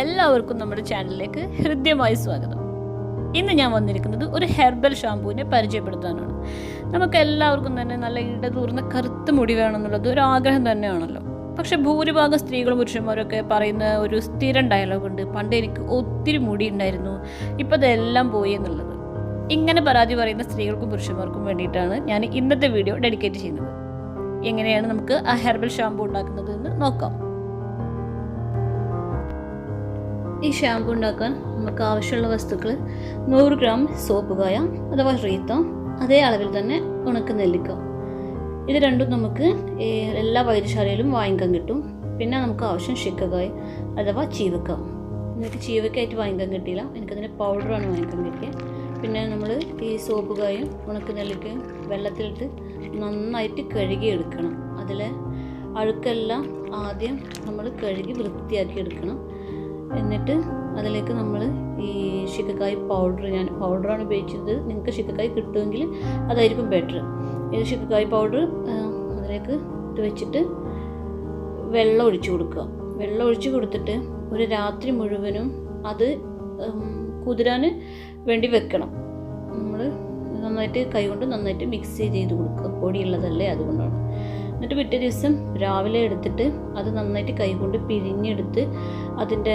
എല്ലാവർക്കും നമ്മുടെ ചാനലിലേക്ക് ഹൃദ്യമായി സ്വാഗതം. ഇന്ന് ഞാൻ വന്നിരിക്കുന്നത് ഒരു ഹെർബൽ ഷാമ്പൂവിനെ പരിചയപ്പെടുത്താനാണ്. നമുക്ക് എല്ലാവർക്കും തന്നെ നല്ല ഇടതൂർന്ന കറുത്ത മുടി വേണമെന്നുള്ളത് ഒരു ആഗ്രഹം തന്നെയാണല്ലോ. പക്ഷെ ഭൂരിഭാഗം സ്ത്രീകളും പുരുഷന്മാരൊക്കെ പറയുന്ന ഒരു സ്ഥിരം ഡയലോഗുണ്ട്, പണ്ട് എനിക്ക് ഒത്തിരി മുടി ഉണ്ടായിരുന്നു, ഇപ്പം അതെല്ലാം പോയി എന്നുള്ളത്. ഇങ്ങനെ പരാതി പറയുന്ന സ്ത്രീകൾക്കും പുരുഷന്മാർക്കും വേണ്ടിയിട്ടാണ് ഞാൻ ഇന്നത്തെ വീഡിയോ ഡെഡിക്കേറ്റ് ചെയ്യുന്നത്. എങ്ങനെയാണ് നമുക്ക് ആ ഹെർബൽ ഷാമ്പൂ ഉണ്ടാക്കുന്നത് എന്ന് നോക്കാം. ഈ ഷാമ്പൂ ഉണ്ടാക്കാൻ നമുക്ക് ആവശ്യമുള്ള വസ്തുക്കൾ 100 ഗ്രാം സോപ്പ് കായ അഥവാ റീത്ത, അതേ അളവിൽ തന്നെ ഉണക്ക നെല്ലിക്ക. ഇത് രണ്ടും നമുക്ക് എല്ലാ വൈദ്യശാലയിലും വാങ്ങിക്കാൻ കിട്ടും. പിന്നെ നമുക്ക് ആവശ്യം ശിക്കക്കായ അഥവാ ചീവക്ക. എനിക്ക് ചീവക്കായിട്ട് വാങ്ങിക്കാൻ കിട്ടിയില്ല, എനിക്കതിൻ്റെ പൗഡറാണ് വാങ്ങിക്കാൻ കിട്ടിയത്. പിന്നെ നമ്മൾ ഈ സോപ്പ് കായും ഉണക്ക നെല്ലിക്കയും വെള്ളത്തിലിട്ട് നന്നായിട്ട് കഴുകിയെടുക്കണം. അതിലെ അഴുക്കെല്ലാം ആദ്യം നമ്മൾ കഴുകി വൃത്തിയാക്കി എടുക്കണം. എന്നിട്ട് അതിലേക്ക് നമ്മൾ ഈ ശിക്കക്കായ് പൗഡർ, ഞാൻ പൗഡറാണ് ഉപയോഗിച്ചത്, നിങ്ങൾക്ക് ശിക്കക്കായ് കിട്ടുമെങ്കിൽ അതായിരിക്കും ബെറ്റർ. ഇത് ശിക്കക്കായ് പൗഡർ അതിലേക്ക് ഇട്ട് വെച്ചിട്ട് വെള്ളം ഒഴിച്ചു കൊടുക്കുക. വെള്ളം ഒഴിച്ച് കൊടുത്തിട്ട് ഒരു രാത്രി മുഴുവനും അത് കുതിരാൻ വേണ്ടി വെക്കണം. നമ്മൾ നന്നായിട്ട് കൈകൊണ്ട് നന്നായിട്ട് മിക്സ് ചെയ്ത് കൊടുക്കുക, പൊടിയുള്ളതല്ലേ അതുകൊണ്ടാണ്. എന്നിട്ട് പിറ്റേ ദിവസം രാവിലെ എടുത്തിട്ട് അത് നന്നായിട്ട് കൈകൊണ്ട് പിഴിഞ്ഞെടുത്ത് അതിൻ്റെ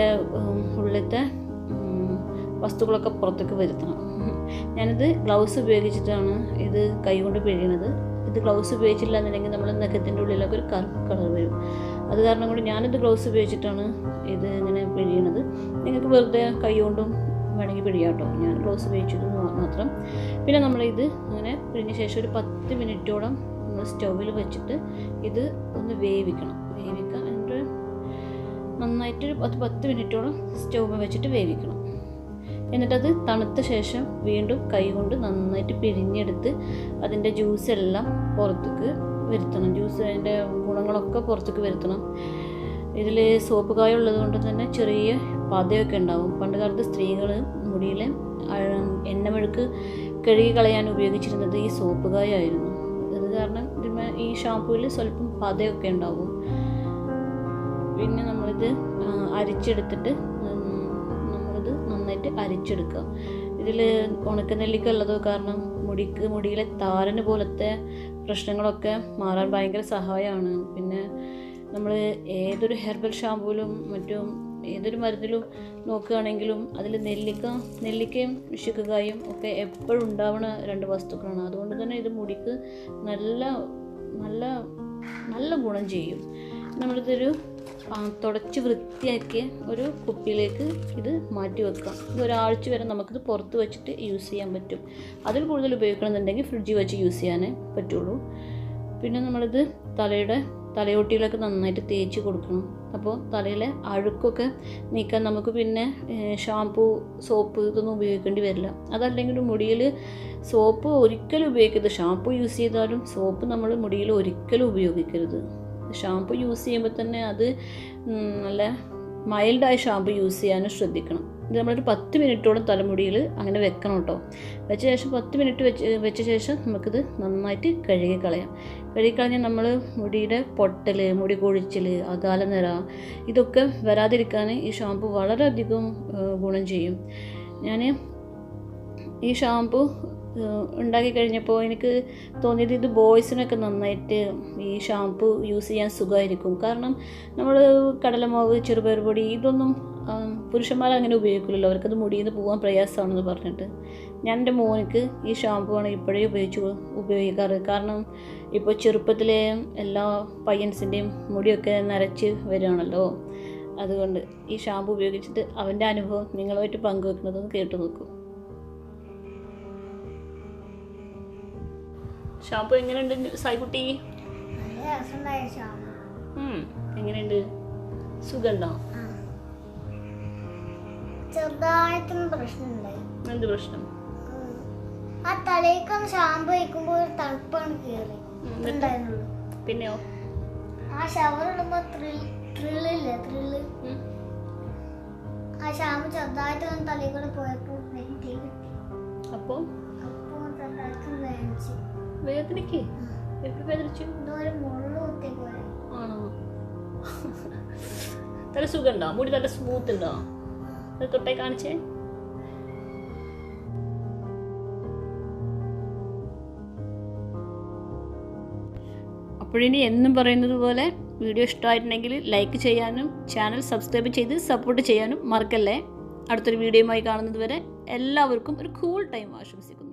ഉള്ളിലത്തെ വസ്തുക്കളൊക്കെ പുറത്തേക്ക് വരുത്തണം. ഞാനിത് ഗ്ലൗസ് ഉപയോഗിച്ചിട്ടാണ് ഇത് കൈകൊണ്ട് പിഴിയണത്. ഇത് ഗ്ലൗസ് ഉപയോഗിച്ചില്ല എന്നുണ്ടെങ്കിൽ നമ്മൾ നഖത്തിൻ്റെ ഉള്ളിലൊക്കെ ഒരു കറുപ്പ് കളർ വരും. അത് കാരണം കൊണ്ട് ഞാനിത് ഗ്ലൗസ് ഉപയോഗിച്ചിട്ടാണ് ഇത് ഇങ്ങനെ പിഴിയണത്. നിങ്ങൾക്ക് വെറുതെ കൈ കൊണ്ടും വേണമെങ്കിൽ പിഴിയാം കേട്ടോ, ഞാൻ ഗ്ലൗസ് ഉപയോഗിച്ചത് മാത്രം. പിന്നെ നമ്മളിത് അങ്ങനെ പിഴിഞ്ഞ ശേഷം ഒരു 10 മിനിറ്റോളം നമ്മൾ സ്റ്റൗവിൽ വെച്ചിട്ട് ഇത് ഒന്ന് വേവിക്കണം. വേവിക്കാൻ എന്നിട്ട് നന്നായിട്ട് 10 മിനിറ്റോളം സ്റ്റൗവിൽ വെച്ചിട്ട് വേവിക്കണം. എന്നിട്ടത് തണുത്ത ശേഷം വീണ്ടും കൈ കൊണ്ട് നന്നായിട്ട് പിഴിഞ്ഞെടുത്ത് അതിൻ്റെ ജ്യൂസെല്ലാം പുറത്തേക്ക് വരുത്തണം. ജ്യൂസ് അതിൻ്റെ ഗുണങ്ങളൊക്കെ പുറത്തേക്ക് വരുത്തണം. ഇതിൽ സോപ്പ് കായ ഉള്ളത് കൊണ്ട് തന്നെ ചെറിയ പതയൊക്കെ ഉണ്ടാവും. പണ്ട് കാലത്ത് സ്ത്രീകൾ മുടിയിൽ എണ്ണമെഴുക്ക് കഴുകി കളയാൻ ഉപയോഗിച്ചിരുന്നത് ഈ സോപ്പ് കായ ആയിരുന്നു. അത് കാരണം ഈ ഷാമ്പൂവിൽ സ്വല്പം പതയൊക്കെ ഉണ്ടാവും. പിന്നെ നമ്മളിത് അരിച്ചെടുത്തിട്ട് നമ്മളിത് നന്നായിട്ട് അരിച്ചെടുക്കുക. ഇതിൽ ഉണക്കനെല്ലിക്ക ഉള്ളത് കാരണം മുടിയിലെ താരന് പോലത്തെ പ്രശ്നങ്ങളൊക്കെ മാറാൻ ഭയങ്കര സഹായമാണ്. പിന്നെ നമ്മൾ ഏതൊരു ഹെർബൽ ഷാമ്പൂവിലും മറ്റും ഏതൊരു മരുന്നിലും നോക്കുകയാണെങ്കിലും അതിൽ നെല്ലിക്കയും ശിക്കക്കായും ഒക്കെ എപ്പോഴും ഉണ്ടാവുന്ന 2 വസ്തുക്കളാണ്. അതുകൊണ്ട് തന്നെ ഇത് മുടിക്ക് നല്ല നല്ല നല്ല ഗുണം ചെയ്യും. നമ്മളിതൊരു തുടച്ച് വൃത്തിയാക്കിയ ഒരു കുപ്പിയിലേക്ക് ഇത് മാറ്റി വെക്കാം. ഇത് ഒരാഴ്ച വരെ നമുക്കിത് പുറത്ത് വെച്ചിട്ട് യൂസ് ചെയ്യാൻ പറ്റും. അതിൽ കൂടുതൽ ഉപയോഗിക്കണമെന്നുണ്ടെങ്കിൽ ഫ്രിഡ്ജിൽ വെച്ച് യൂസ് ചെയ്യാനേ പറ്റുള്ളൂ. പിന്നെ നമ്മളിത് തലയോട്ടിയിലൊക്കെ നന്നായിട്ട് തേച്ച് കൊടുക്കണം. അപ്പോൾ തലയിലെ അഴുക്കൊക്കെ നീക്കാൻ നമുക്ക് പിന്നെ ഷാമ്പൂ, സോപ്പ് ഇതൊന്നും ഉപയോഗിക്കേണ്ടി വരില്ല. അതല്ലെങ്കിൽ മുടിയിൽ സോപ്പ് ഒരിക്കലും ഉപയോഗിക്കരുത്. ഷാമ്പൂ യൂസ് ചെയ്താലും സോപ്പ് നമ്മൾ മുടിയിൽ ഒരിക്കലും ഉപയോഗിക്കരുത്. ഷാമ്പു യൂസ് ചെയ്യുമ്പോൾ തന്നെ അത് നല്ല മൈൽഡായ ഷാമ്പു യൂസ് ചെയ്യാനും ശ്രദ്ധിക്കണം. ഇത് നമ്മളൊരു 10 മിനിറ്റോളം തലമുടിയിൽ അങ്ങനെ വെക്കണം കേട്ടോ. വെച്ച ശേഷം 10 മിനിറ്റ് വെച്ച ശേഷം നമുക്കിത് നന്നായിട്ട് കഴുകിക്കളയാം. കഴുകിക്കളഞ്ഞാൽ നമ്മൾ മുടിയുടെ പൊട്ടൽ, മുടി കൊഴിച്ചിൽ, അകാല നിറ ഇതൊക്കെ വരാതിരിക്കാൻ ഈ ഷാമ്പു വളരെയധികം ഗുണം ചെയ്യും. ഞാൻ ഈ ഷാമ്പു ഉണ്ടാക്കി കഴിഞ്ഞപ്പോൾ എനിക്ക് തോന്നിയത് ഇത് ബോയ്സിനൊക്കെ നന്നായിട്ട് ഈ ഷാമ്പു യൂസ് ചെയ്യാൻ സുഖമായിരിക്കും. കാരണം നമ്മൾ കടലമാവ്, ചെറുപയർ പൊടി ഇതൊന്നും പുരുഷന്മാരങ്ങനെ ഉപയോഗിക്കില്ലല്ലോ, അവർക്കത് മുടിയിൽ നിന്ന് പോകാൻ പ്രയാസമാണെന്ന് പറഞ്ഞിട്ട് ഞാൻ എൻ്റെ മോനിക്ക് ഈ ഷാമ്പു ആണ് ഇപ്പോഴേ ഉപയോഗിക്കാറ്. കാരണം ഇപ്പോൾ ചെറുപ്പത്തിലെ എല്ലാ പയ്യൻസിൻ്റെയും മുടിയൊക്കെ നരച്ച് വരികയാണല്ലോ. അതുകൊണ്ട് ഈ ഷാമ്പു ഉപയോഗിച്ചിട്ട് അവൻ്റെ അനുഭവം നിങ്ങളുമായിട്ട് പങ്കുവെക്കുന്നതൊന്ന് കേട്ടു നോക്കൂ. ഷാമ്പു എങ്ങനെയുണ്ട് സായിക്കുട്ടി? എങ്ങനെയുണ്ട്? സുഖമുണ്ടോ? ചെറുതായിട്ടൊന്നും പ്രശ്നമുണ്ടായി. എന്ത് പ്രശ്നം? ആ തലയ്ക്ക് ഷാമ്പു വയ്ക്കുമ്പോൾ ഒരു തണുപ്പാണ് കയറി. പിന്നെയോ ആ ഷവർ ഇടുമ്പോ ത്രില്ലില്ലേ, ആ ഷാമ്പു ചെറുതായിട്ട് തലയിൽ കൂടെ പോയപ്പോ അപ്പോ വേദനിക്ക് എവിടെ വേദനിച്ചു? മുള്ളു കുത്തിയ പോലെ. ആണോ? നല്ല സുഖമുണ്ടോ? മുടി നല്ല സ്മൂത്ത് ഉണ്ടോ? അത് തൊട്ടേ കാണിച്ചേ. അപ്പോഴിനി എന്നും പറയുന്നത് പോലെ വീഡിയോ ഇഷ്ടമായിട്ടുണ്ടെങ്കിൽ ലൈക്ക് ചെയ്യാനും ചാനൽ സബ്സ്ക്രൈബ് ചെയ്ത് സപ്പോർട്ട് ചെയ്യാനും മറക്കല്ലേ. അടുത്തൊരു വീഡിയോയുമായി കാണുന്നത് വരെ എല്ലാവർക്കും ഒരു കൂൾ ടൈം ആശംസിക്കുന്നു.